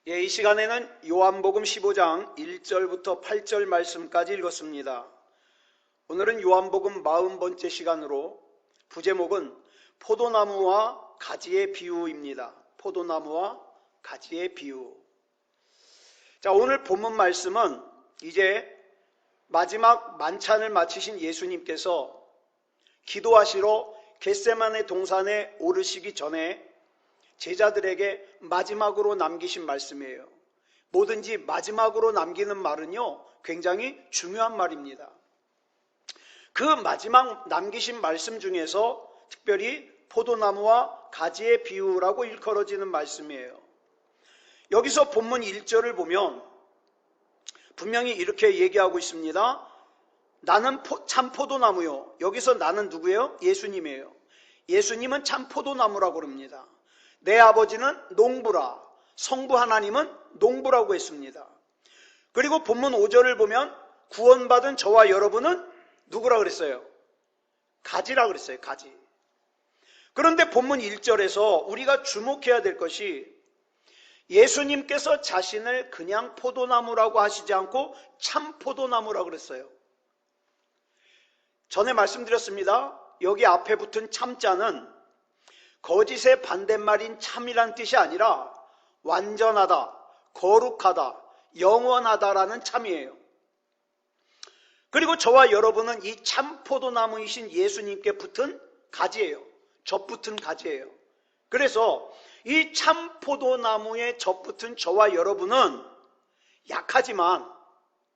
이 시간에는 요한복음 15장 1절부터 8절 말씀까지 읽었습니다. 오늘은 요한복음 40번째 시간으로 부제목은 포도나무와 가지의 비유입니다. 포도나무와 가지의 비유. 자, 오늘 본문 말씀은 이제 마지막 만찬을 마치신 예수님께서 기도하시러 겟세마네 동산에 오르시기 전에 제자들에게 마지막으로 남기신 말씀이에요. 뭐든지 마지막으로 남기는 말은요, 굉장히 중요한 말입니다. 그 마지막 남기신 말씀 중에서 특별히 포도나무와 가지의 비유라고 일컬어지는 말씀이에요. 여기서 본문 1절을 보면 분명히 이렇게 얘기하고 있습니다. 나는 참 포도나무요. 여기서 나는 누구예요? 예수님이에요. 예수님은 참 포도나무라고 그럽니다. 내 아버지는 농부라. 성부 하나님은 농부라고 했습니다. 그리고 본문 5절을 보면 구원받은 저와 여러분은 누구라 그랬어요? 가지라 그랬어요. 가지. 그런데 본문 1절에서 우리가 주목해야 될 것이 예수님께서 자신을 그냥 포도나무라고 하시지 않고 참 포도나무라고 그랬어요. 전에 말씀드렸습니다. 여기 앞에 붙은 참자는 거짓의 반대말인 참이란 뜻이 아니라 완전하다, 거룩하다, 영원하다라는 참이에요. 그리고 저와 여러분은 이 참 포도나무이신 예수님께 붙은 가지예요. 접붙은 가지예요. 그래서 이 참 포도나무에 접붙은 저와 여러분은 약하지만,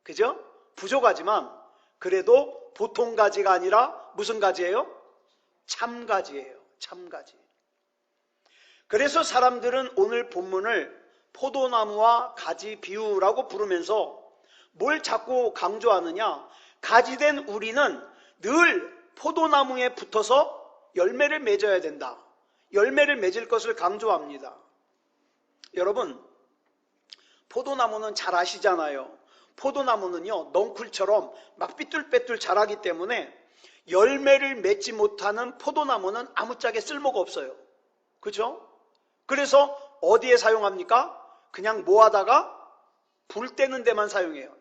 그죠? 부족하지만 그래도 보통 가지가 아니라 무슨 가지예요? 참가지예요. 참가지. 그래서 사람들은 오늘 본문을 포도나무와 가지 비유라고 부르면서 뭘 자꾸 강조하느냐? 가지된 우리는 늘 포도나무에 붙어서 열매를 맺어야 된다. 열매를 맺을 것을 강조합니다. 여러분, 포도나무는 잘 아시잖아요. 포도나무는요, 넝쿨처럼 막 삐뚤빼뚤 자라기 때문에 열매를 맺지 못하는 포도나무는 아무짝에 쓸모가 없어요. 그죠? 그래서 어디에 사용합니까? 그냥 모아다가 불 떼는 데만 사용해요.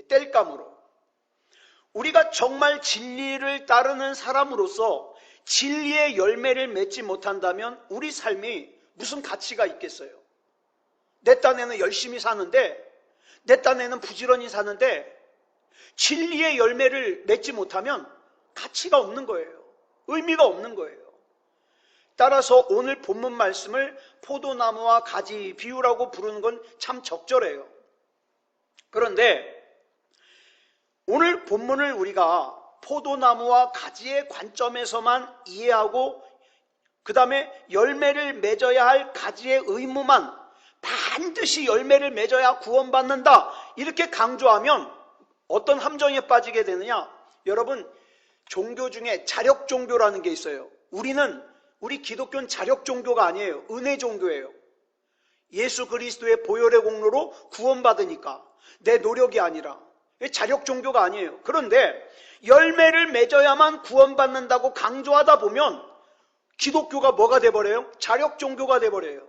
땔감으로. 우리가 정말 진리를 따르는 사람으로서 진리의 열매를 맺지 못한다면 우리 삶이 무슨 가치가 있겠어요? 내 딴에는 열심히 사는데, 내 딴에는 부지런히 사는데 진리의 열매를 맺지 못하면 가치가 없는 거예요. 의미가 없는 거예요. 따라서 오늘 본문 말씀을 포도나무와 가지 비유라고 부르는 건 참 적절해요. 그런데 오늘 본문을 우리가 포도나무와 가지의 관점에서만 이해하고 그 다음에 열매를 맺어야 할 가지의 의무만 반드시 열매를 맺어야 구원받는다 이렇게 강조하면 어떤 함정에 빠지게 되느냐? 여러분, 종교 중에 자력 종교라는 게 있어요. 우리 기독교는 자력 종교가 아니에요. 은혜 종교예요. 예수 그리스도의 보혈의 공로로 구원받으니까 내 노력이 아니라 자력 종교가 아니에요. 그런데 열매를 맺어야만 구원받는다고 강조하다 보면 기독교가 뭐가 돼버려요? 자력 종교가 돼버려요.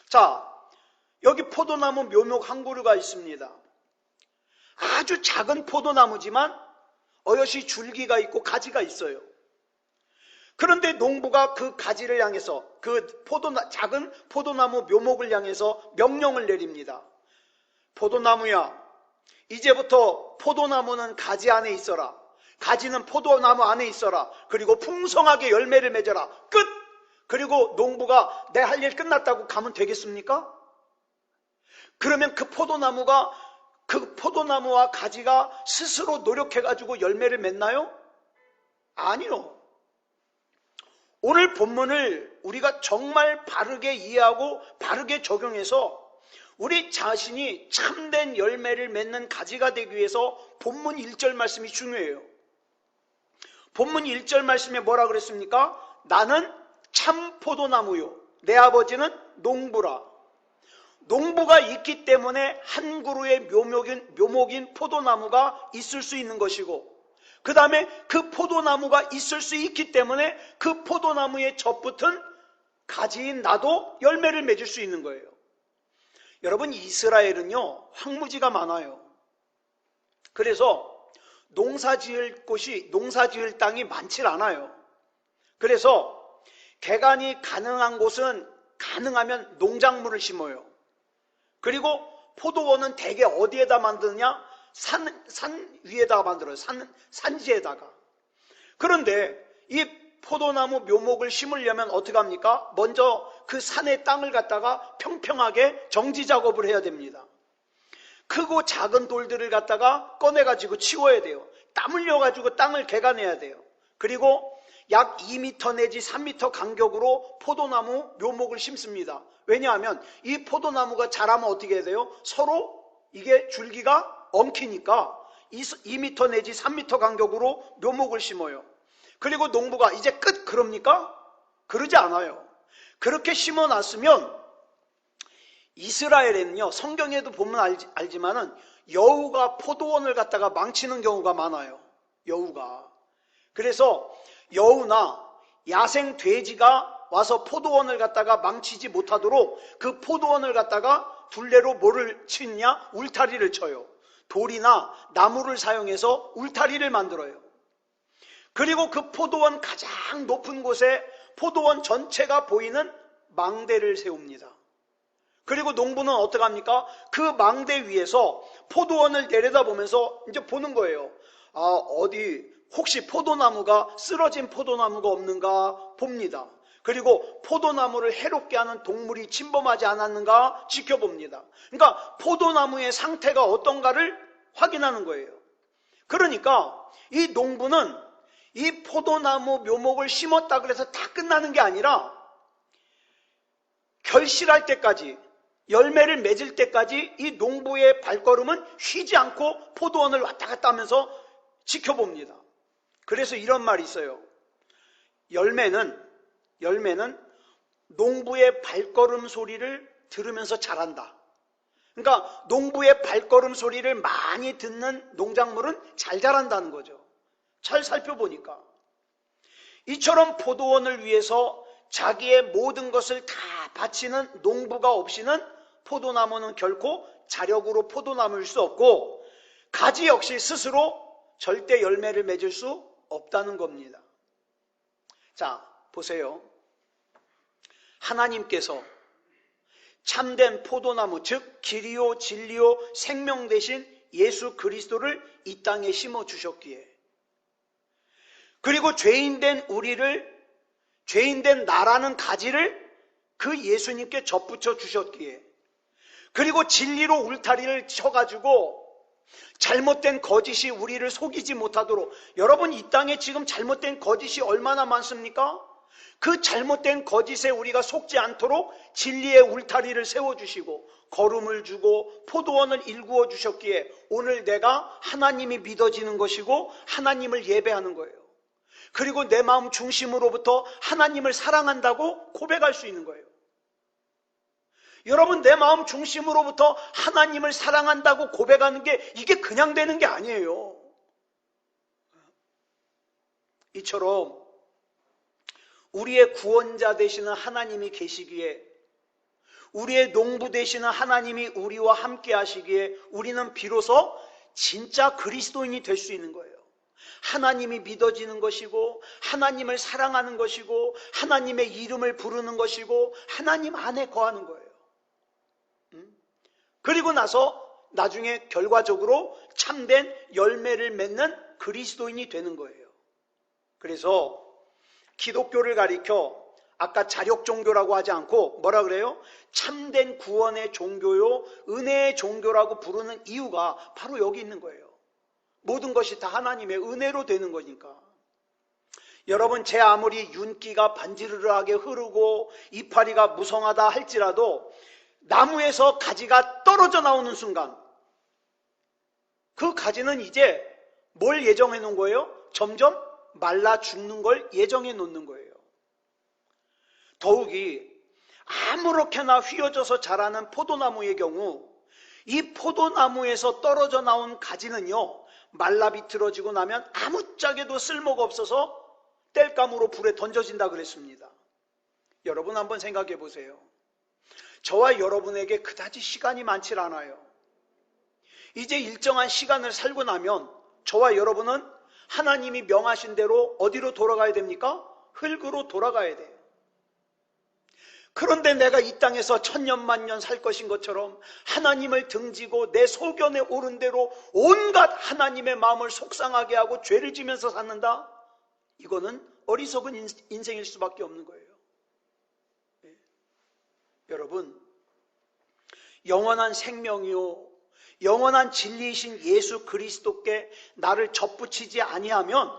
자, 여기 포도나무 묘목 한 그루가 있습니다. 아주 작은 포도나무지만 어여시 줄기가 있고 가지가 있어요. 그런데 농부가 그 가지를 향해서 작은 포도나무 묘목을 향해서 명령을 내립니다. 포도나무야, 이제부터 포도나무는 가지 안에 있어라. 가지는 포도나무 안에 있어라. 그리고 풍성하게 열매를 맺어라. 끝! 그리고 농부가 내 할 일 끝났다고 가면 되겠습니까? 그러면 그 포도나무와 가지가 스스로 노력해가지고 열매를 맺나요? 아니요. 오늘 본문을 우리가 정말 바르게 이해하고 바르게 적용해서 우리 자신이 참된 열매를 맺는 가지가 되기 위해서 본문 1절 말씀이 중요해요. 본문 1절 말씀에 뭐라 그랬습니까? 나는 참 포도나무요. 내 아버지는 농부라. 농부가 있기 때문에 한 그루의 묘목인 포도나무가 있을 수 있는 것이고, 그 다음에 그 포도나무가 있을 수 있기 때문에 그 포도나무에 접붙은 가지인 나도 열매를 맺을 수 있는 거예요. 여러분, 이스라엘은요 황무지가 많아요. 그래서 농사지을 땅이 많지 않아요. 그래서 개간이 가능한 곳은 가능하면 농작물을 심어요. 그리고 포도원은 대개 어디에다 만드느냐? 산 위에다가 만들어요. 산지에다가. 그런데 이 포도나무 묘목을 심으려면 어떻게 합니까? 먼저 그 산의 땅을 갖다가 평평하게 정지 작업을 해야 됩니다. 크고 작은 돌들을 갖다가 꺼내가지고 치워야 돼요. 땀 흘려가지고 땅을 개간해야 돼요. 그리고 약 2m 내지 3m 간격으로 포도나무 묘목을 심습니다. 왜냐하면 이 포도나무가 자라면 어떻게 해야 돼요? 서로 이게 줄기가 엉키니까 2m 내지 3m 간격으로 묘목을 심어요. 그리고 농부가 이제 끝 그럽니까? 그러지 않아요. 그렇게 심어놨으면 이스라엘에는요, 성경에도 보면 알지만은 여우가 포도원을 갖다가 망치는 경우가 많아요. 여우가. 그래서 여우나 야생 돼지가 와서 포도원을 갖다가 망치지 못하도록 그 포도원을 갖다가 둘레로 뭐를 치냐? 울타리를 쳐요. 돌이나 나무를 사용해서 울타리를 만들어요. 그리고 그 포도원 가장 높은 곳에 포도원 전체가 보이는 망대를 세웁니다. 그리고 농부는 어떻게 합니까? 그 망대 위에서 포도원을 내려다보면서 이제 보는 거예요. 어디 혹시 쓰러진 포도나무가 없는가 봅니다. 그리고 포도나무를 해롭게 하는 동물이 침범하지 않았는가 지켜봅니다. 그러니까 포도나무의 상태가 어떤가를 확인하는 거예요. 그러니까 이 농부는 이 포도나무 묘목을 심었다 그래서 다 끝나는 게 아니라 결실할 때까지, 열매를 맺을 때까지 이 농부의 발걸음은 쉬지 않고 포도원을 왔다 갔다 하면서 지켜봅니다. 그래서 이런 말이 있어요. 열매는 농부의 발걸음 소리를 들으면서 자란다. 그러니까 농부의 발걸음 소리를 많이 듣는 농작물은 잘 자란다는 거죠. 잘 살펴보니까. 이처럼 포도원을 위해서 자기의 모든 것을 다 바치는 농부가 없이는 포도나무는 결코 자력으로 포도나무일 수 없고, 가지 역시 스스로 절대 열매를 맺을 수 없다는 겁니다. 자, 보세요. 하나님께서 참된 포도나무, 즉 길이요 진리요 생명 되신 예수 그리스도를 이 땅에 심어 주셨기에, 그리고 죄인된 나라는 가지를 그 예수님께 접붙여 주셨기에, 그리고 진리로 울타리를 쳐가지고 잘못된 거짓이 우리를 속이지 못하도록, 여러분 이 땅에 지금 잘못된 거짓이 얼마나 많습니까? 그 잘못된 거짓에 우리가 속지 않도록 진리의 울타리를 세워주시고 걸음을 주고 포도원을 일구어 주셨기에 오늘 내가 하나님이 믿어지는 것이고 하나님을 예배하는 거예요. 그리고 내 마음 중심으로부터 하나님을 사랑한다고 고백할 수 있는 거예요. 여러분, 내 마음 중심으로부터 하나님을 사랑한다고 고백하는 게 이게 그냥 되는 게 아니에요. 이처럼 우리의 구원자 되시는 하나님이 계시기에, 우리의 농부 되시는 하나님이 우리와 함께 하시기에 우리는 비로소 진짜 그리스도인이 될 수 있는 거예요. 하나님이 믿어지는 것이고 하나님을 사랑하는 것이고 하나님의 이름을 부르는 것이고 하나님 안에 거하는 거예요. 그리고 나중에 결과적으로 참된 열매를 맺는 그리스도인이 되는 거예요. 그래서 기독교를 가리켜 아까 자력 종교라고 하지 않고 뭐라 그래요? 참된 구원의 종교요, 은혜의 종교라고 부르는 이유가 바로 여기 있는 거예요. 모든 것이 다 하나님의 은혜로 되는 거니까. 여러분, 제 아무리 윤기가 반지르르하게 흐르고 이파리가 무성하다 할지라도 나무에서 가지가 떨어져 나오는 순간 그 가지는 이제 뭘 예정해 놓은 거예요? 점점 말라 죽는 걸 예정해 놓는 거예요. 더욱이 아무렇게나 휘어져서 자라는 포도나무의 경우 이 포도나무에서 떨어져 나온 가지는요, 말라 비틀어지고 나면 아무짝에도 쓸모가 없어서 땔감으로 불에 던져진다 그랬습니다. 여러분 한번 생각해 보세요. 저와 여러분에게 그다지 시간이 많지 않아요. 이제 일정한 시간을 살고 나면 저와 여러분은 하나님이 명하신 대로 어디로 돌아가야 됩니까? 흙으로 돌아가야 돼요. 그런데 내가 이 땅에서 천년만년 살 것인 것처럼 하나님을 등지고 내 소견에 오른 대로 온갖 하나님의 마음을 속상하게 하고 죄를 지면서 사는다? 이거는 어리석은 인생일 수밖에 없는 거예요. 네. 여러분, 영원한 생명이요 영원한 진리이신 예수 그리스도께 나를 접붙이지 아니하면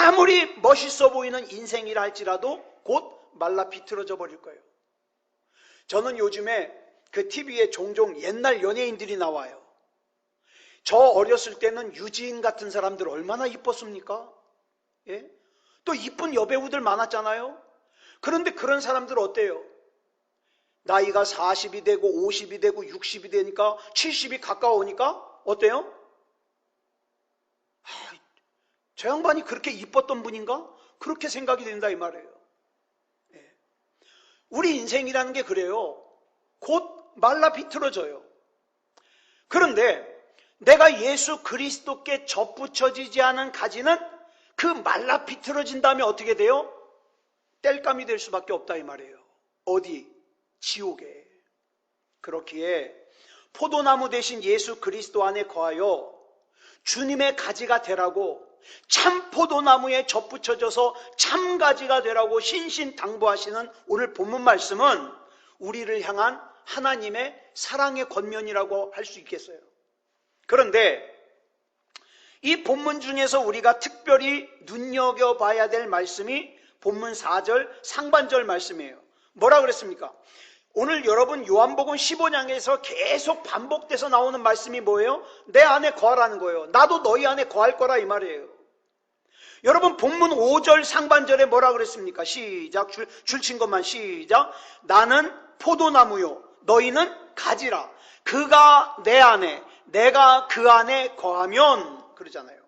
아무리 멋있어 보이는 인생이라 할지라도 곧 말라 비틀어져 버릴 거예요. 저는 요즘에 그 TV에 종종 옛날 연예인들이 나와요. 저 어렸을 때는 유지인 같은 사람들 얼마나 이뻤습니까? 예? 또 이쁜 여배우들 많았잖아요. 그런데 그런 사람들 어때요? 나이가 40이 되고 50이 되고 60이 되니까 70이 가까우니까 어때요? 저 양반이 그렇게 이뻤던 분인가? 그렇게 생각이 된다 이 말이에요. 우리 인생이라는 게 그래요. 곧 말라 비틀어져요. 그런데 내가 예수 그리스도께 접붙여지지 않은 가지는 그 말라 비틀어진 다음에 어떻게 돼요? 땔감이 될 수밖에 없다 이 말이에요. 어디? 지옥에. 그렇기에 포도나무 대신 예수 그리스도 안에 거하여 주님의 가지가 되라고 참 포도나무에 접붙여져서 참 가지가 되라고 신신당부하시는 오늘 본문 말씀은 우리를 향한 하나님의 사랑의 권면이라고 할 수 있겠어요. 그런데 이 본문 중에서 우리가 특별히 눈여겨봐야 될 말씀이 본문 4절 상반절 말씀이에요. 뭐라 그랬습니까? 오늘 여러분 요한복음 15장에서 계속 반복돼서 나오는 말씀이 뭐예요? 내 안에 거하라는 거예요. 나도 너희 안에 거할 거라 이 말이에요. 여러분 본문 5절 상반절에 뭐라 그랬습니까? 시작. 줄친 것만 시작. 나는 포도나무요 너희는 가지라. 그가 내 안에 내가 그 안에 거하면 그러잖아요.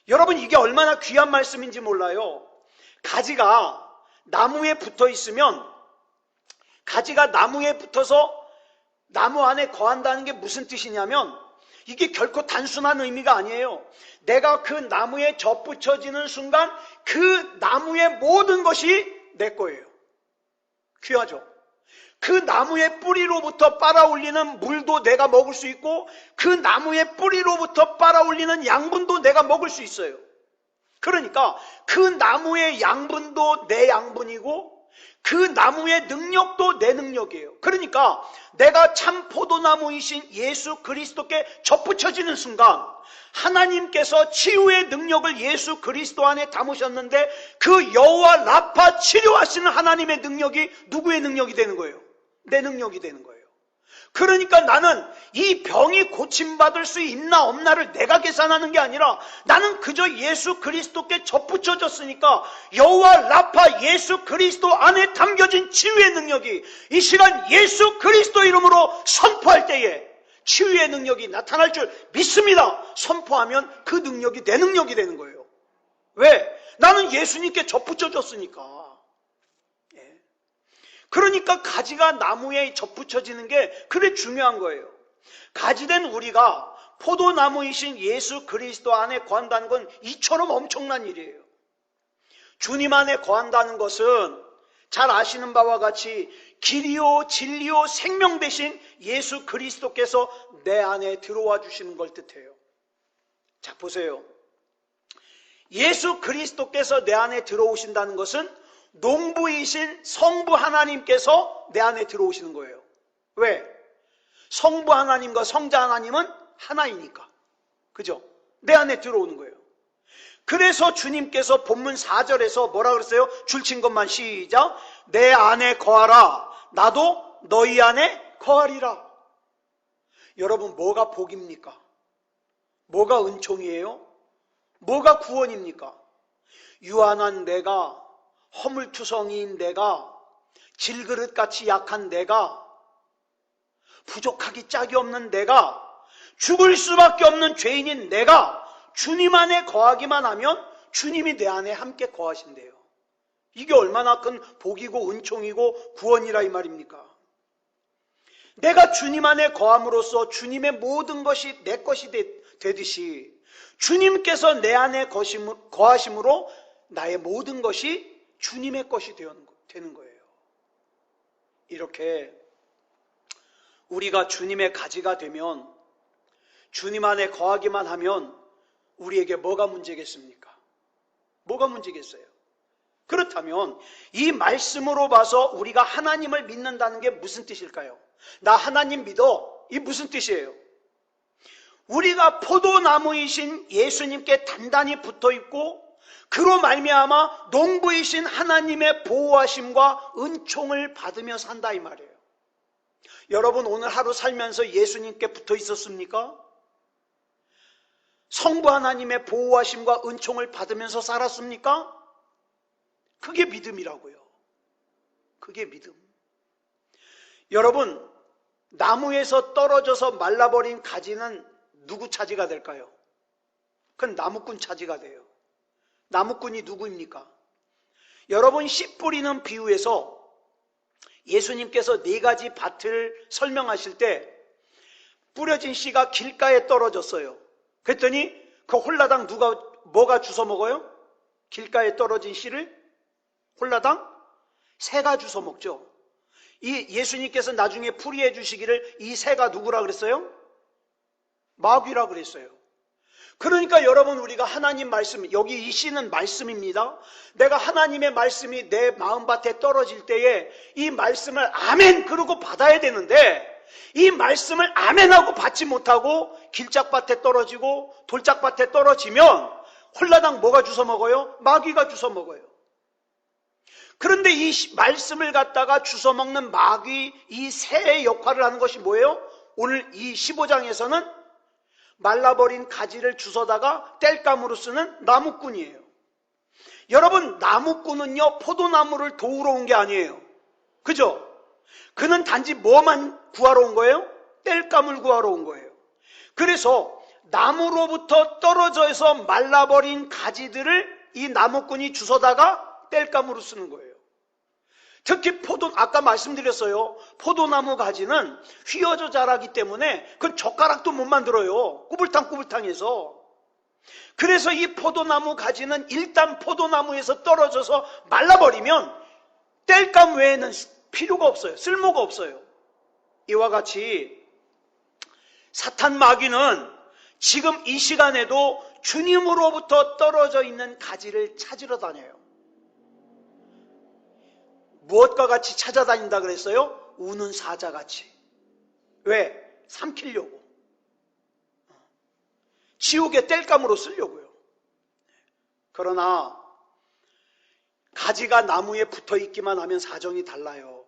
여러분 이게 얼마나 귀한 말씀인지 몰라요. 가지가 나무에 붙어 있으면 가지가 나무에 붙어서 나무 안에 거한다는 게 무슨 뜻이냐면 이게 결코 단순한 의미가 아니에요. 내가 그 나무에 접붙여지는 순간 그 나무의 모든 것이 내 거예요. 귀하죠? 그 나무의 뿌리로부터 빨아올리는 물도 내가 먹을 수 있고 그 나무의 뿌리로부터 빨아올리는 양분도 내가 먹을 수 있어요. 그러니까 그 나무의 양분도 내 양분이고 그 나무의 능력도 내 능력이에요. 그러니까 내가 참 포도나무이신 예수 그리스도께 접붙여지는 순간 하나님께서 치유의 능력을 예수 그리스도 안에 담으셨는데 그 여호와 라파 치료하시는 하나님의 능력이 누구의 능력이 되는 거예요? 내 능력이 되는 거예요. 그러니까 나는 이 병이 고침받을 수 있나 없나를 내가 계산하는 게 아니라 나는 그저 예수 그리스도께 접붙여졌으니까 여호와 라파 예수 그리스도 안에 담겨진 치유의 능력이 이 시간 예수 그리스도 이름으로 선포할 때에 치유의 능력이 나타날 줄 믿습니다. 선포하면 그 능력이 내 능력이 되는 거예요. 왜? 나는 예수님께 접붙여졌으니까. 그러니까 가지가 나무에 접붙여지는 게 그래 중요한 거예요. 가지된 우리가 포도나무이신 예수 그리스도 안에 거한다는 건 이처럼 엄청난 일이에요. 주님 안에 거한다는 것은 잘 아시는 바와 같이 길이요 진리요 생명 되신 예수 그리스도께서 내 안에 들어와 주시는 걸 뜻해요. 자 보세요. 예수 그리스도께서 내 안에 들어오신다는 것은 농부이신 성부 하나님께서 내 안에 들어오시는 거예요. 왜? 성부 하나님과 성자 하나님은 하나이니까. 그죠? 내 안에 들어오는 거예요. 그래서 주님께서 본문 4절에서 뭐라 그랬어요? 줄친 것만 시작. 내 안에 거하라. 나도 너희 안에 거하리라. 여러분 뭐가 복입니까? 뭐가 은총이에요? 뭐가 구원입니까? 유한한 내가 허물투성이인 내가 질그릇같이 약한 내가 부족하기 짝이 없는 내가 죽을 수밖에 없는 죄인인 내가 주님 안에 거하기만 하면 주님이 내 안에 함께 거하신대요. 이게 얼마나 큰 복이고 은총이고 구원이라 이 말입니까? 내가 주님 안에 거함으로써 주님의 모든 것이 내 것이 되듯이 주님께서 내 안에 거하심으로 나의 모든 것이 주님의 것이 되는 거예요. 이렇게 우리가 주님의 가지가 되면, 주님 안에 거하기만 하면 우리에게 뭐가 문제겠습니까? 뭐가 문제겠어요? 그렇다면 이 말씀으로 봐서 우리가 하나님을 믿는다는 게 무슨 뜻일까요? 나 하나님 믿어. 이 무슨 뜻이에요? 우리가 포도나무이신 예수님께 단단히 붙어있고 그로 말미암아 농부이신 하나님의 보호하심과 은총을 받으며 산다 이 말이에요. 여러분 오늘 하루 살면서 예수님께 붙어 있었습니까? 성부 하나님의 보호하심과 은총을 받으면서 살았습니까? 그게 믿음이라고요. 그게 믿음. 여러분, 나무에서 떨어져서 말라버린 가지는 누구 차지가 될까요? 그건 나무꾼 차지가 돼요. 나무꾼이 누구입니까? 여러분, 씨 뿌리는 비유에서 예수님께서 4가지 밭을 설명하실 때 뿌려진 씨가 길가에 떨어졌어요. 그랬더니 그 홀라당 뭐가 주워 먹어요? 길가에 떨어진 씨를 홀라당 새가 주워 먹죠. 이 예수님께서 나중에 풀이해 주시기를 이 새가 누구라 그랬어요? 마귀라 그랬어요. 그러니까 여러분 우리가 하나님 말씀, 여기 이 씨는 말씀입니다. 내가 하나님의 말씀이 내 마음밭에 떨어질 때에 이 말씀을 아멘 그러고 받아야 되는데 이 말씀을 아멘하고 받지 못하고 길짝밭에 떨어지고 돌짝밭에 떨어지면 홀라당 뭐가 주워 먹어요? 마귀가 주워 먹어요. 그런데 이 말씀을 갖다가 주워 먹는 마귀, 이 새의 역할을 하는 것이 뭐예요? 오늘 이 15장에서는 말라버린 가지를 주워다가 땔감으로 쓰는 나무꾼이에요. 여러분, 나무꾼은요 포도나무를 도우러 온 게 아니에요. 그죠? 그는 단지 뭐만 구하러 온 거예요? 땔감을 구하러 온 거예요. 그래서 나무로부터 떨어져서 말라버린 가지들을 이 나무꾼이 주워다가 땔감으로 쓰는 거예요. 특히 아까 말씀드렸어요. 포도나무 가지는 휘어져 자라기 때문에 그건 젓가락도 못 만들어요. 꾸불탕꾸불탕해서. 그래서 이 포도나무 가지는 일단 포도나무에서 떨어져서 말라버리면 땔감 외에는 필요가 없어요. 쓸모가 없어요. 이와 같이 사탄 마귀는 지금 이 시간에도 주님으로부터 떨어져 있는 가지를 찾으러 다녀요. 무엇과 같이 찾아다닌다 그랬어요? 우는 사자같이. 왜? 삼키려고. 지옥의 땔감으로 쓰려고요. 그러나 가지가 나무에 붙어있기만 하면 사정이 달라요.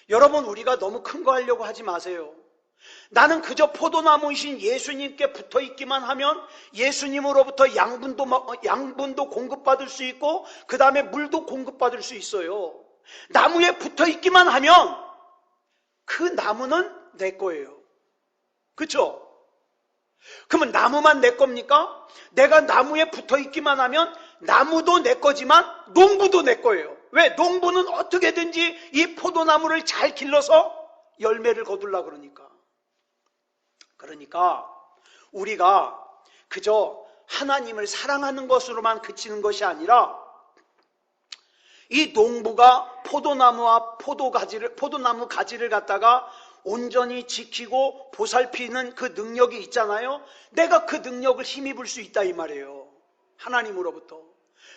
여러분 우리가 너무 큰 거 하려고 하지 마세요. 나는 그저 포도나무이신 예수님께 붙어있기만 하면 예수님으로부터 양분도 공급받을 수 있고 그 다음에 물도 공급받을 수 있어요. 나무에 붙어있기만 하면 그 나무는 내 거예요. 그렇죠? 그러면 나무만 내 겁니까? 내가 나무에 붙어있기만 하면 나무도 내 거지만 농부도 내 거예요. 왜? 농부는 어떻게든지 이 포도나무를 잘 길러서 열매를 거두려고 그러니까 우리가 그저 하나님을 사랑하는 것으로만 그치는 것이 아니라 이 농부가 포도나무 가지를 갖다가 온전히 지키고 보살피는 그 능력이 있잖아요. 내가 그 능력을 힘입을 수 있다 이 말이에요. 하나님으로부터.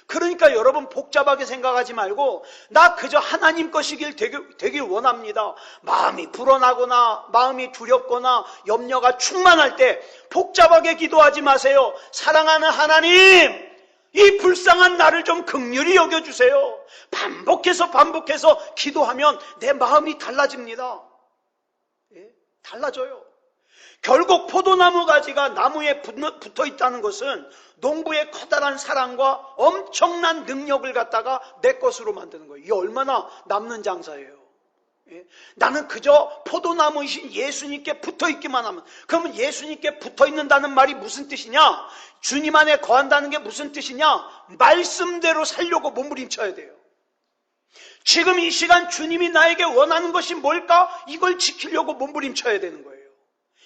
그러니까 여러분 복잡하게 생각하지 말고 나 그저 하나님 것이길 되길 원합니다. 마음이 불안하거나 마음이 두렵거나 염려가 충만할 때 복잡하게 기도하지 마세요. 사랑하는 하나님, 이 불쌍한 나를 좀 긍휼히 여겨주세요. 반복해서 기도하면 내 마음이 달라집니다. 예? 달라져요. 결국 포도나무 가지가 나무에 붙어 있다는 것은 농부의 커다란 사랑과 엄청난 능력을 갖다가 내 것으로 만드는 거예요. 이게 얼마나 남는 장사예요. 예? 나는 그저 포도나무이신 예수님께 붙어 있기만 하면, 그러면 예수님께 붙어 있는다는 말이 무슨 뜻이냐? 주님 안에 거한다는 게 무슨 뜻이냐? 말씀대로 살려고 몸부림쳐야 돼요. 지금 이 시간 주님이 나에게 원하는 것이 뭘까? 이걸 지키려고 몸부림쳐야 되는 거예요.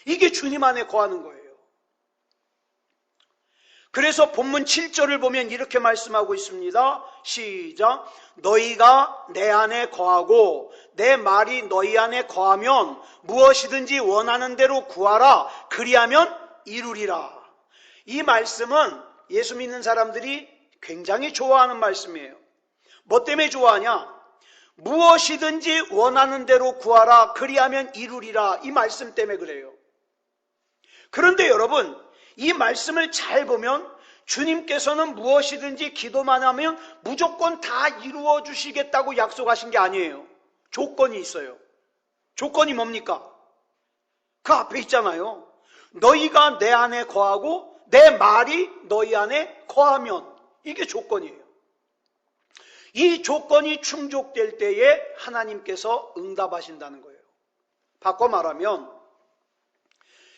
이게 주님 안에 거하는 거예요. 그래서 본문 7절을 보면 이렇게 말씀하고 있습니다. 시작. 너희가 내 안에 거하고 내 말이 너희 안에 거하면 무엇이든지 원하는 대로 구하라. 그리하면 이루리라. 이 말씀은 예수 믿는 사람들이 굉장히 좋아하는 말씀이에요. 뭐 때문에 좋아하냐? 무엇이든지 원하는 대로 구하라. 그리하면 이루리라. 이 말씀 때문에 그래요. 그런데 여러분, 이 말씀을 잘 보면 주님께서는 무엇이든지 기도만 하면 무조건 다 이루어 주시겠다고 약속하신 게 아니에요. 조건이 있어요. 조건이 뭡니까? 그 앞에 있잖아요. 너희가 내 안에 거하고 내 말이 너희 안에 거하면, 이게 조건이에요. 이 조건이 충족될 때에 하나님께서 응답하신다는 거예요. 바꿔 말하면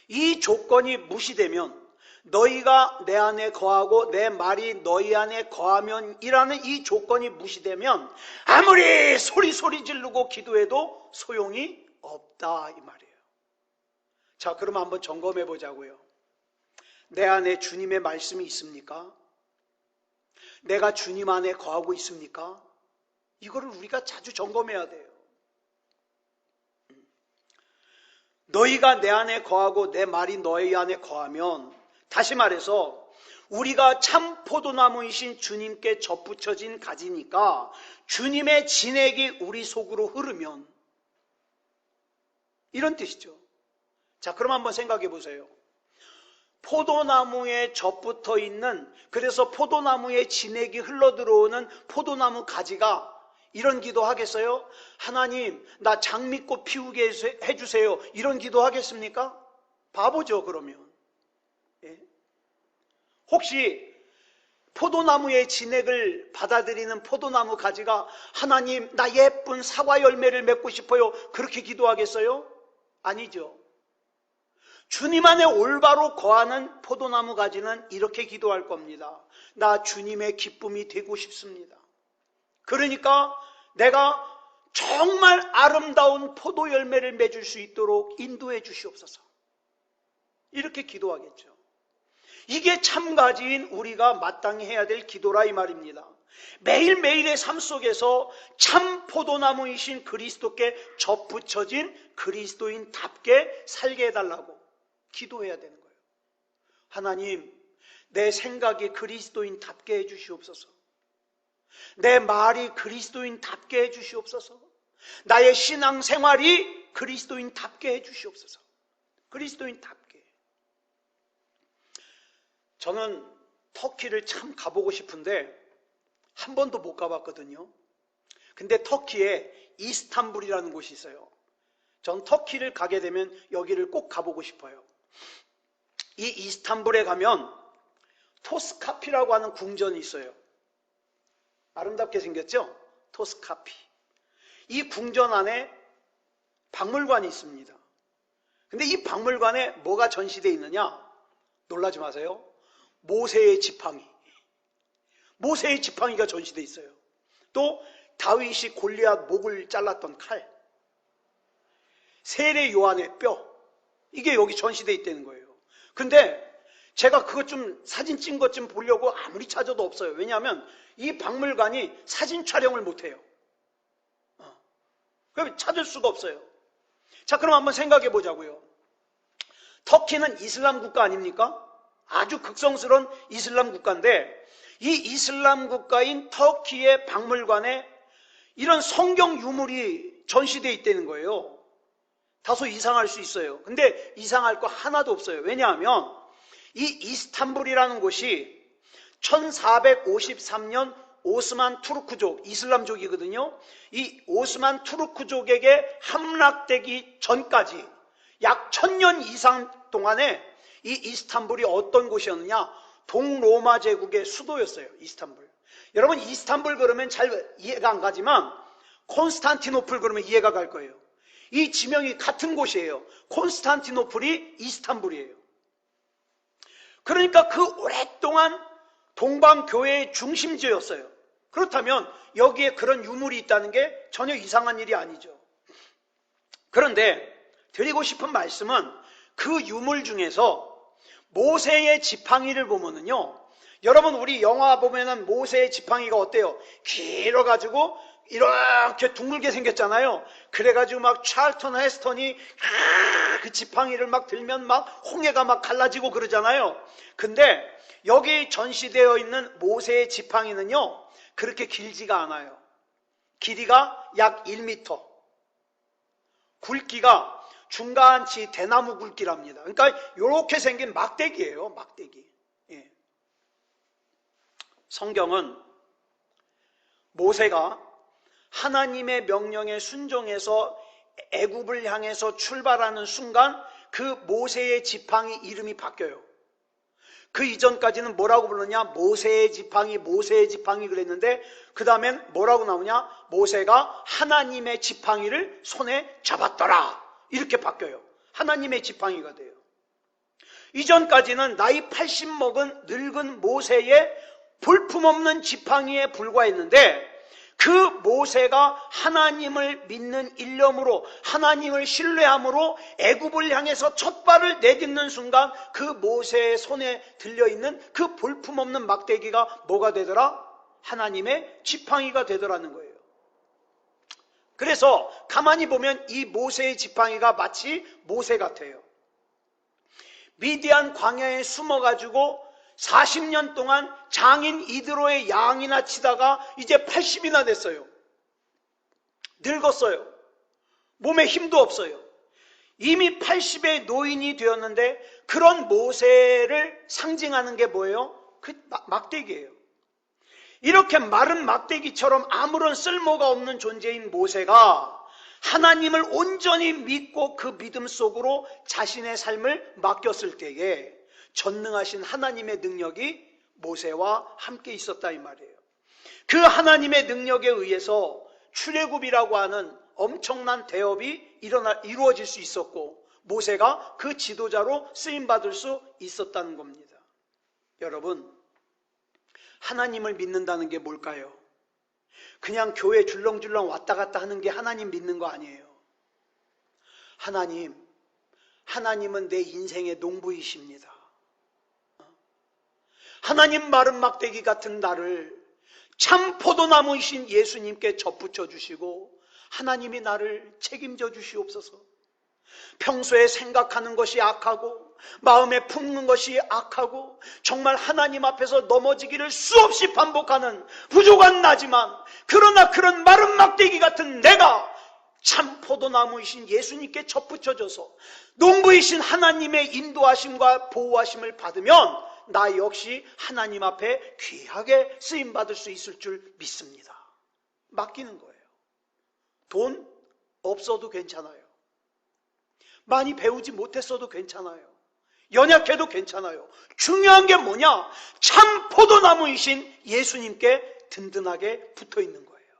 이 조건이 무시되면, 너희가 내 안에 거하고 내 말이 너희 안에 거하면 이라는 이 조건이 무시되면 아무리 소리 지르고 기도해도 소용이 없다, 이 말이에요. 자, 그럼 한번 점검해 보자고요. 내 안에 주님의 말씀이 있습니까? 내가 주님 안에 거하고 있습니까? 이거를 우리가 자주 점검해야 돼요. 너희가 내 안에 거하고 내 말이 너희 안에 거하면, 다시 말해서 우리가 참 포도나무이신 주님께 접붙여진 가지니까 주님의 진액이 우리 속으로 흐르면, 이런 뜻이죠. 자, 그럼 한번 생각해 보세요. 포도나무에 접붙어 있는, 그래서 포도나무에 진액이 흘러들어오는 포도나무 가지가 이런 기도 하겠어요? 하나님, 나 장미꽃 피우게 해주세요. 이런 기도 하겠습니까? 바보죠, 그러면. 예? 혹시 포도나무의 진액을 받아들이는 포도나무 가지가 하나님, 나 예쁜 사과 열매를 맺고 싶어요. 그렇게 기도하겠어요? 아니죠. 주님 안에 올바로 거하는 포도나무 가지는 이렇게 기도할 겁니다. 나 주님의 기쁨이 되고 싶습니다. 그러니까 내가 정말 아름다운 포도 열매를 맺을 수 있도록 인도해 주시옵소서. 이렇게 기도하겠죠. 이게 참가지인 우리가 마땅히 해야 될 기도라 이 말입니다. 매일매일의 삶 속에서 참 포도나무이신 그리스도께 접붙여진 그리스도인답게 살게 해달라고 기도해야 되는 거예요. 하나님, 내 생각이 그리스도인답게 해주시옵소서. 내 말이 그리스도인답게 해주시옵소서. 나의 신앙생활이 그리스도인답게 해주시옵소서. 그리스도인답게. 저는 터키를 참 가보고 싶은데 한 번도 못 가봤거든요. 근데 터키에 이스탄불이라는 곳이 있어요. 전 터키를 가게 되면 여기를 꼭 가보고 싶어요. 이 이스탄불에 가면 토스카피라고 하는 궁전이 있어요. 아름답게 생겼죠? 토스카피. 이 궁전 안에 박물관이 있습니다. 근데 이 박물관에 뭐가 전시되어 있느냐? 놀라지 마세요. 모세의 지팡이. 모세의 지팡이가 전시되어 있어요. 또 다윗이 골리앗 목을 잘랐던 칼. 세례 요한의 뼈. 이게 여기 전시되어 있다는 거예요. 근데 제가 그것 좀 사진 찍은 것 좀 보려고 아무리 찾아도 없어요. 왜냐하면 이 박물관이 사진 촬영을 못해요. 그럼 찾을 수가 없어요. 자, 그럼 한번 생각해 보자고요. 터키는 이슬람 국가 아닙니까? 아주 극성스러운 이슬람 국가인데 이 이슬람 국가인 터키의 박물관에 이런 성경 유물이 전시되어 있다는 거예요. 다소 이상할 수 있어요. 근데 이상할 거 하나도 없어요. 왜냐하면 이 이스탄불이라는 곳이 1453년 오스만 투르크족, 이슬람족이거든요. 이 오스만 투르크족에게 함락되기 전까지 약 1000년 이상 동안에 이 이스탄불이 어떤 곳이었느냐? 동로마 제국의 수도였어요. 이스탄불. 여러분, 이스탄불 그러면 잘 이해가 안 가지만 콘스탄티노플 그러면 이해가 갈 거예요. 이 지명이 같은 곳이에요. 콘스탄티노플이 이스탄불이에요. 그러니까 그 오랫동안 동방교회의 중심지였어요. 그렇다면 여기에 그런 유물이 있다는 게 전혀 이상한 일이 아니죠. 그런데 드리고 싶은 말씀은 그 유물 중에서 모세의 지팡이를 보면은요, 여러분 우리 영화 보면은 모세의 지팡이가 어때요? 길어가지고 이렇게 둥글게 생겼잖아요. 그래가지고 막 찰턴 헤스턴이 그 지팡이를 막 들면 막 홍해가 막 갈라지고 그러잖아요. 근데 여기 전시되어 있는 모세의 지팡이는요, 그렇게 길지가 않아요. 길이가 약 1m, 굵기가 중간치 대나무 굵기랍니다. 그러니까 이렇게 생긴 막대기예요. 막대기. 예. 성경은 모세가 하나님의 명령에 순종해서 애굽을 향해서 출발하는 순간 그 모세의 지팡이 이름이 바뀌어요. 그 이전까지는 뭐라고 부르느냐? 모세의 지팡이, 모세의 지팡이 그랬는데 그 다음엔 뭐라고 나오냐? 모세가 하나님의 지팡이를 손에 잡았더라. 이렇게 바뀌어요. 하나님의 지팡이가 돼요. 이전까지는 나이 80 먹은 늙은 모세의 볼품없는 지팡이에 불과했는데 그 모세가 하나님을 믿는 일념으로 하나님을 신뢰함으로 애굽을 향해서 첫 발을 내딛는 순간 그 모세의 손에 들려있는 그 볼품없는 막대기가 뭐가 되더라? 하나님의 지팡이가 되더라는 거예요. 그래서 가만히 보면 이 모세의 지팡이가 마치 모세 같아요. 미디안 광야에 숨어가지고 40년 동안 장인 이드로의 양이나 치다가 이제 80이나 됐어요. 늙었어요. 몸에 힘도 없어요. 이미 80의 노인이 되었는데 그런 모세를 상징하는 게 뭐예요? 그 막대기예요. 이렇게 마른 막대기처럼 아무런 쓸모가 없는 존재인 모세가 하나님을 온전히 믿고 그 믿음 속으로 자신의 삶을 맡겼을 때에 전능하신 하나님의 능력이 모세와 함께 있었다 이 말이에요. 그 하나님의 능력에 의해서 출애굽이라고 하는 엄청난 대업이 이루어질 수 있었고 모세가 그 지도자로 쓰임받을 수 있었다는 겁니다. 여러분, 하나님을 믿는다는 게 뭘까요? 그냥 교회 줄렁줄렁 왔다 갔다 하는 게 하나님 믿는 거 아니에요. 하나님은 내 인생의 농부이십니다. 하나님 마른 막대기 같은 나를 참 포도나무이신 예수님께 접붙여 주시고 하나님이 나를 책임져 주시옵소서. 평소에 생각하는 것이 악하고 마음에 품는 것이 악하고 정말 하나님 앞에서 넘어지기를 수없이 반복하는 부족한 나지만 그러나 그런 마른 막대기 같은 내가 참 포도나무이신 예수님께 접붙여져서 농부이신 하나님의 인도하심과 보호하심을 받으면 나 역시 하나님 앞에 귀하게 쓰임받을 수 있을 줄 믿습니다. 맡기는 거예요. 돈 없어도 괜찮아요. 많이 배우지 못했어도 괜찮아요. 연약해도 괜찮아요. 중요한 게 뭐냐? 참 포도나무이신 예수님께 든든하게 붙어 있는 거예요.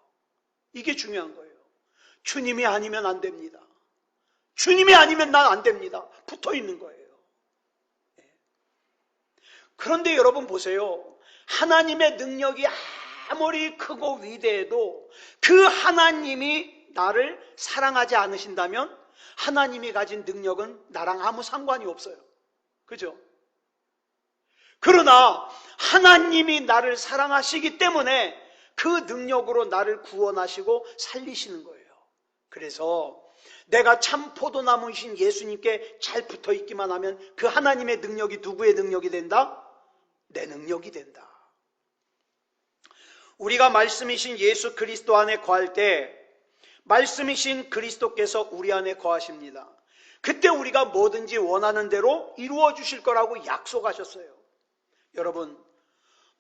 이게 중요한 거예요. 주님이 아니면 안 됩니다. 주님이 아니면 난 안 됩니다. 붙어 있는 거예요. 그런데 여러분 보세요. 하나님의 능력이 아무리 크고 위대해도 그 하나님이 나를 사랑하지 않으신다면 하나님이 가진 능력은 나랑 아무 상관이 없어요. 그죠? 그러나 하나님이 나를 사랑하시기 때문에 그 능력으로 나를 구원하시고 살리시는 거예요. 그래서 내가 참 포도나무이신 예수님께 잘 붙어 있기만 하면 그 하나님의 능력이 누구의 능력이 된다? 내 능력이 된다. 우리가 말씀이신 예수 그리스도 안에 거할 때 말씀이신 그리스도께서 우리 안에 거하십니다. 그때 우리가 뭐든지 원하는 대로 이루어 주실 거라고 약속하셨어요. 여러분,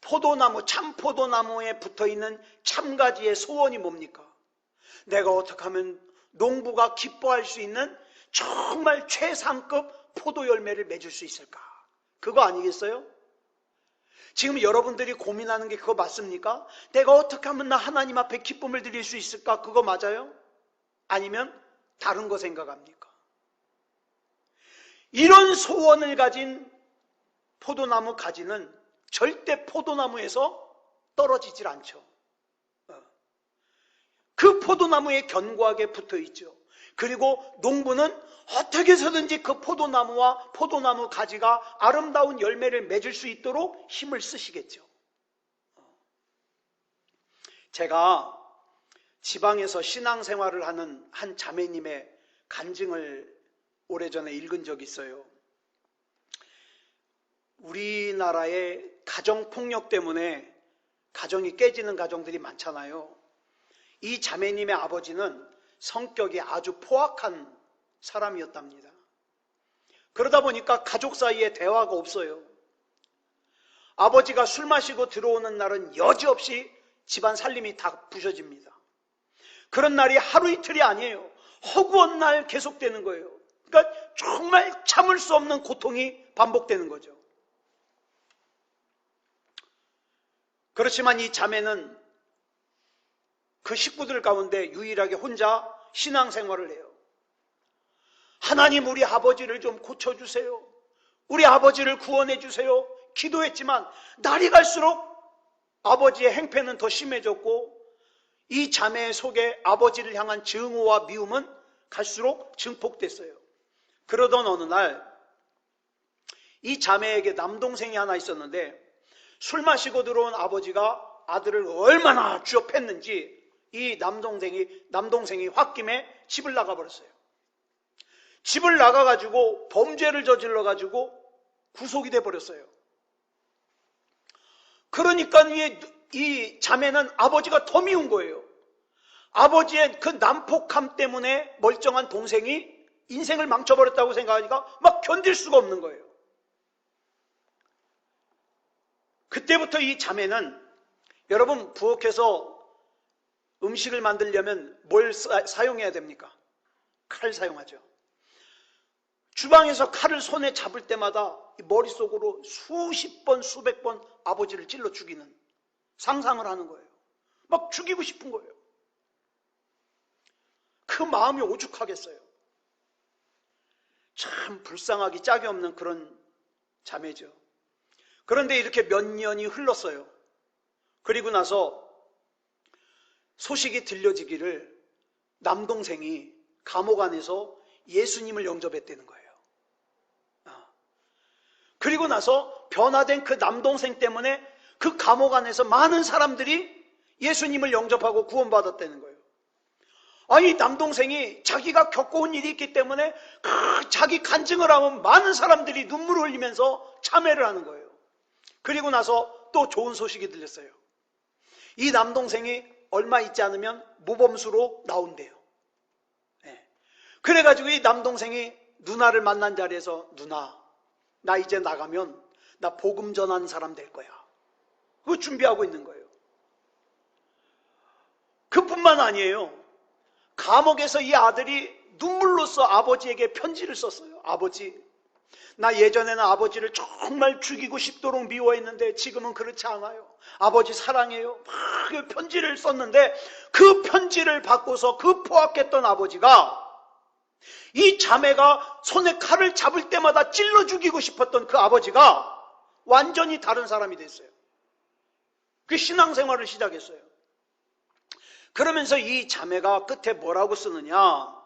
포도나무, 참 포도나무에 붙어있는 참가지의 소원이 뭡니까? 내가 어떻게 하면 농부가 기뻐할 수 있는 정말 최상급 포도 열매를 맺을 수 있을까? 그거 아니겠어요? 지금 여러분들이 고민하는 게 그거 맞습니까? 내가 어떻게 하면 나 하나님 앞에 기쁨을 드릴 수 있을까? 그거 맞아요? 아니면 다른 거 생각합니까? 이런 소원을 가진 포도나무 가지는 절대 포도나무에서 떨어지질 않죠. 그 포도나무에 견고하게 붙어 있죠. 그리고 농부는 어떻게 해서든지 그 포도나무와 포도나무 가지가 아름다운 열매를 맺을 수 있도록 힘을 쓰시겠죠. 제가 지방에서 신앙생활을 하는 한 자매님의 간증을 오래전에 읽은 적이 있어요. 우리나라의 가정폭력 때문에 가정이 깨지는 가정들이 많잖아요. 이 자매님의 아버지는 성격이 아주 포악한 사람이었답니다. 그러다 보니까 가족 사이에 대화가 없어요. 아버지가 술 마시고 들어오는 날은 여지없이 집안 살림이 다 부셔집니다. 그런 날이 하루 이틀이 아니에요. 허구한 날 계속되는 거예요. 그러니까 정말 참을 수 없는 고통이 반복되는 거죠. 그렇지만 이 자매는 그 식구들 가운데 유일하게 혼자 신앙생활을 해요. 하나님, 우리 아버지를 좀 고쳐주세요. 우리 아버지를 구원해 주세요. 기도했지만 날이 갈수록 아버지의 행패는 더 심해졌고 이 자매의 속에 아버지를 향한 증오와 미움은 갈수록 증폭됐어요. 그러던 어느 날 이 자매에게 남동생이 하나 있었는데 술 마시고 들어온 아버지가 아들을 얼마나 쥐어팼는지 이 남동생이 홧김에 집을 나가버렸어요. 집을 나가가지고 범죄를 저질러가지고 구속이 돼버렸어요. 그러니까 이 자매는 아버지가 더 미운 거예요. 아버지의 그 난폭함 때문에 멀쩡한 동생이 인생을 망쳐버렸다고 생각하니까 막 견딜 수가 없는 거예요. 그때부터 이 자매는, 여러분 부엌에서 음식을 만들려면 뭘 사용해야 됩니까? 칼 사용하죠. 주방에서 칼을 손에 잡을 때마다 머릿속으로 수십 번 수백 번 아버지를 찔러 죽이는 상상을 하는 거예요. 막 죽이고 싶은 거예요. 그 마음이 오죽하겠어요. 참 불쌍하기 짝이 없는 그런 자매죠. 그런데 이렇게 몇 년이 흘렀어요. 그리고 나서 소식이 들려지기를 남동생이 감옥 안에서 예수님을 영접했다는 거예요. 그리고 나서 변화된 그 남동생 때문에 그 감옥 안에서 많은 사람들이 예수님을 영접하고 구원받았다는 거예요. 아니, 남동생이 자기가 겪어온 일이 있기 때문에 자기 간증을 하면 많은 사람들이 눈물을 흘리면서 참회를 하는 거예요. 그리고 나서 또 좋은 소식이 들렸어요. 이 남동생이 얼마 있지 않으면 모범수로 나온대요. 네. 그래가지고 이 남동생이 누나를 만난 자리에서, 누나, 나 이제 나가면 나 복음 전하는 사람 될 거야. 그거 준비하고 있는 거예요. 그뿐만 아니에요. 감옥에서 이 아들이 눈물로써 아버지에게 편지를 썼어요. 아버지, 나 예전에는 아버지를 정말 죽이고 싶도록 미워했는데 지금은 그렇지 않아요. 아버지 사랑해요. 막 편지를 썼는데 그 편지를 받고서 그 포악했던 아버지가 이 자매가 손에 칼을 잡을 때마다 찔러 죽이고 싶었던 그 아버지가 완전히 다른 사람이 됐어요. 그 신앙생활을 시작했어요. 그러면서 이 자매가 끝에 뭐라고 쓰느냐,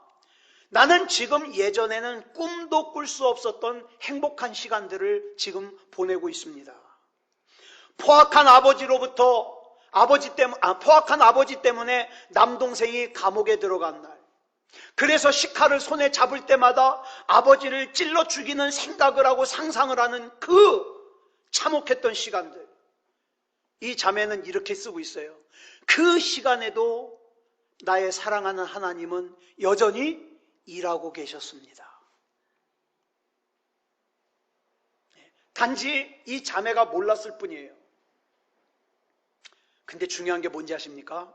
나는 지금 예전에는 꿈도 꿀 수 없었던 행복한 시간들을 지금 보내고 있습니다. 포악한 아버지 때문에 남동생이 감옥에 들어간 날, 그래서 식칼을 손에 잡을 때마다 아버지를 찔러 죽이는 생각을 하고 상상을 하는 그 참혹했던 시간들, 이 자매는 이렇게 쓰고 있어요. 그 시간에도 나의 사랑하는 하나님은 여전히 일하고 계셨습니다. 단지 이 자매가 몰랐을 뿐이에요. 근데 중요한 게 뭔지 아십니까?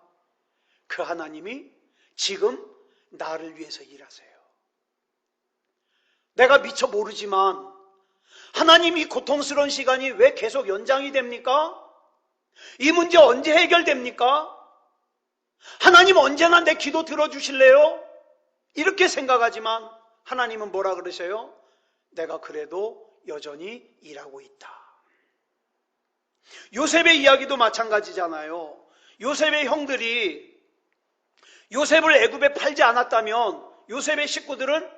그 하나님이 지금 나를 위해서 일하세요. 내가 미처 모르지만 하나님이 고통스러운 시간이 왜 계속 연장이 됩니까? 이 문제 언제 해결됩니까? 하나님 언제나 내 기도 들어주실래요? 이렇게 생각하지만 하나님은 뭐라 그러셔요? 내가 그래도 여전히 일하고 있다. 요셉의 이야기도 마찬가지잖아요. 요셉의 형들이 요셉을 애굽에 팔지 않았다면 요셉의 식구들은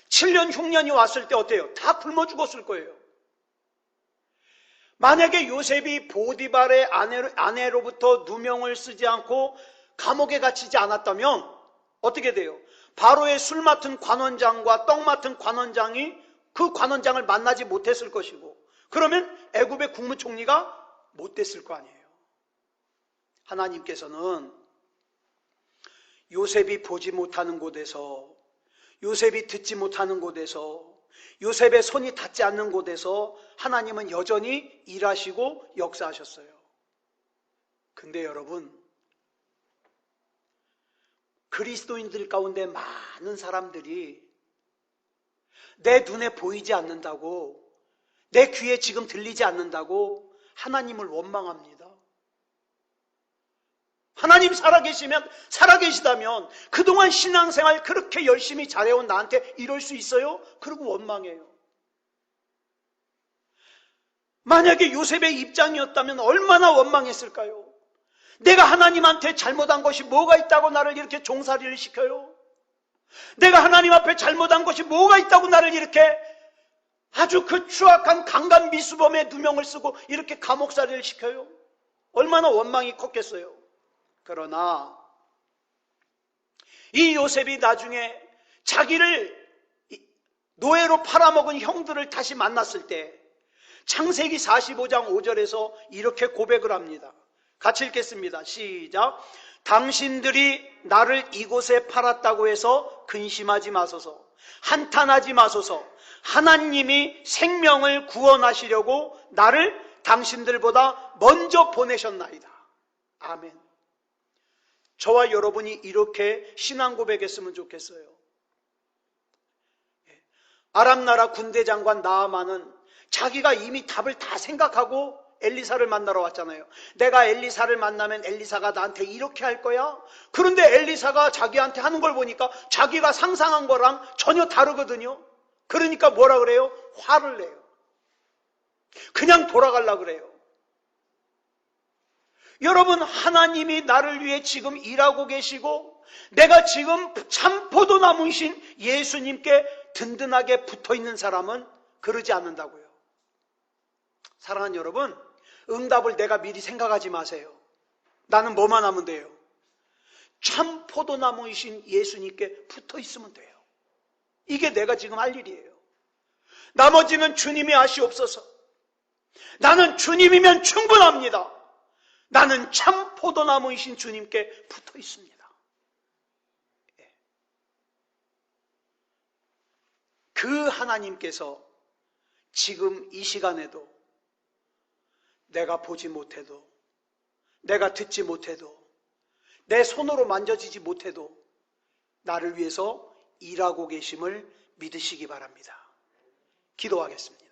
7년 흉년이 왔을 때 어때요? 다 굶어 죽었을 거예요. 만약에 요셉이 보디발의 아내로부터 누명을 쓰지 않고 감옥에 갇히지 않았다면 어떻게 돼요? 바로의 술 맡은 관원장과 떡 맡은 관원장이 그 관원장을 만나지 못했을 것이고, 그러면 애굽의 국무총리가 못 됐을 거 아니에요. 하나님께서는 요셉이 보지 못하는 곳에서, 요셉이 듣지 못하는 곳에서, 요셉의 손이 닿지 않는 곳에서 하나님은 여전히 일하시고 역사하셨어요. 근데 여러분, 그리스도인들 가운데 많은 사람들이 내 눈에 보이지 않는다고, 내 귀에 지금 들리지 않는다고 하나님을 원망합니다. 하나님 살아계시다면 그동안 신앙생활 그렇게 열심히 잘해온 나한테 이럴 수 있어요? 그러고 원망해요. 만약에 요셉의 입장이었다면 얼마나 원망했을까요? 내가 하나님한테 잘못한 것이 뭐가 있다고 나를 이렇게 종살이를 시켜요? 내가 하나님 앞에 잘못한 것이 뭐가 있다고 나를 이렇게 아주 그 추악한 강간 미수범의 누명을 쓰고 이렇게 감옥살이를 시켜요? 얼마나 원망이 컸겠어요. 그러나 이 요셉이 나중에 자기를 노예로 팔아먹은 형들을 다시 만났을 때 창세기 45장 5절에서 이렇게 고백을 합니다. 같이 읽겠습니다. 시작. 당신들이 나를 이곳에 팔았다고 해서 근심하지 마소서, 한탄하지 마소서. 하나님이 생명을 구원하시려고 나를 당신들보다 먼저 보내셨나이다. 아멘. 저와 여러분이 이렇게 신앙 고백했으면 좋겠어요. 아람 나라 군대 장관 나아만은 자기가 이미 답을 다 생각하고 엘리사를 만나러 왔잖아요. 내가 엘리사를 만나면 엘리사가 나한테 이렇게 할 거야. 그런데 엘리사가 자기한테 하는 걸 보니까 자기가 상상한 거랑 전혀 다르거든요. 그러니까 뭐라 그래요? 화를 내요. 그냥 돌아가려고 그래요. 여러분, 하나님이 나를 위해 지금 일하고 계시고 내가 지금 참 포도나무이신 예수님께 든든하게 붙어있는 사람은 그러지 않는다고요. 사랑하는 여러분, 응답을 내가 미리 생각하지 마세요. 나는 뭐만 하면 돼요? 참 포도나무이신 예수님께 붙어있으면 돼요. 이게 내가 지금 할 일이에요. 나머지는 주님이 아시옵소서. 나는 주님이면 충분합니다. 나는 참 포도나무이신 주님께 붙어 있습니다. 그 하나님께서 지금 이 시간에도 내가 보지 못해도, 내가 듣지 못해도, 내 손으로 만져지지 못해도 나를 위해서 일하고 계심을 믿으시기 바랍니다. 기도하겠습니다.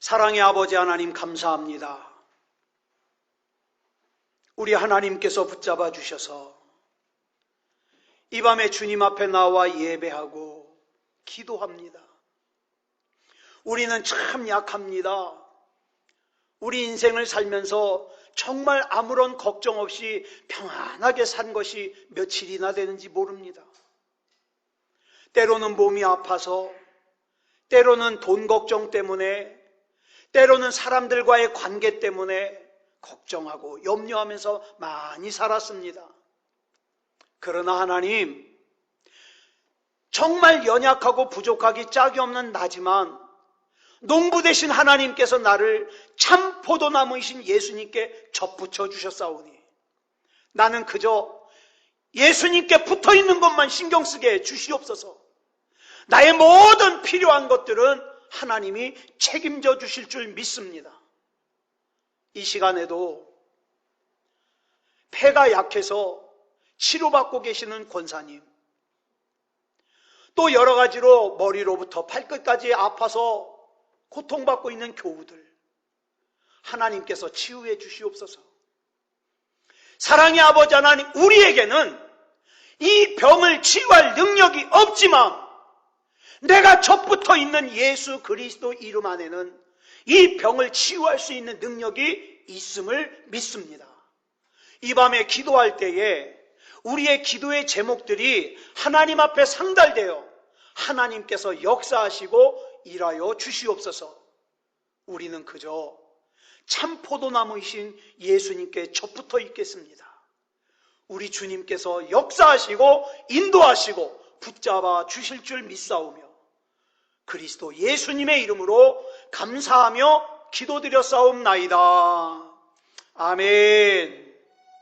사랑의 아버지 하나님, 감사합니다. 우리 하나님께서 붙잡아 주셔서 이 밤에 주님 앞에 나와 예배하고 기도합니다. 우리는 참 약합니다. 우리 인생을 살면서 정말 아무런 걱정 없이 평안하게 산 것이 며칠이나 되는지 모릅니다. 때로는 몸이 아파서, 때로는 돈 걱정 때문에, 때로는 사람들과의 관계 때문에 걱정하고 염려하면서 많이 살았습니다. 그러나 하나님, 정말 연약하고 부족하기 짝이 없는 나지만 농부 되신 하나님께서 나를 참 포도나무이신 예수님께 접붙여 주셨사오니 나는 그저 예수님께 붙어있는 것만 신경 쓰게 해 주시옵소서. 나의 모든 필요한 것들은 하나님이 책임져 주실 줄 믿습니다. 이 시간에도 폐가 약해서 치료받고 계시는 권사님, 또 여러 가지로 머리로부터 발끝까지 아파서 고통받고 있는 교우들, 하나님께서 치유해 주시옵소서. 사랑의 아버지 하나님, 우리에게는 이 병을 치유할 능력이 없지만 내가 접붙어 있는 예수 그리스도 이름 안에는 이 병을 치유할 수 있는 능력이 있음을 믿습니다. 이 밤에 기도할 때에 우리의 기도의 제목들이 하나님 앞에 상달되어 하나님께서 역사하시고 일하여 주시옵소서. 우리는 그저 참 포도나무이신 예수님께 접붙어 있겠습니다. 우리 주님께서 역사하시고 인도하시고 붙잡아 주실 줄 믿사오며 그리스도 예수님의 이름으로 감사하며 기도드렸사옵나이다. 아멘.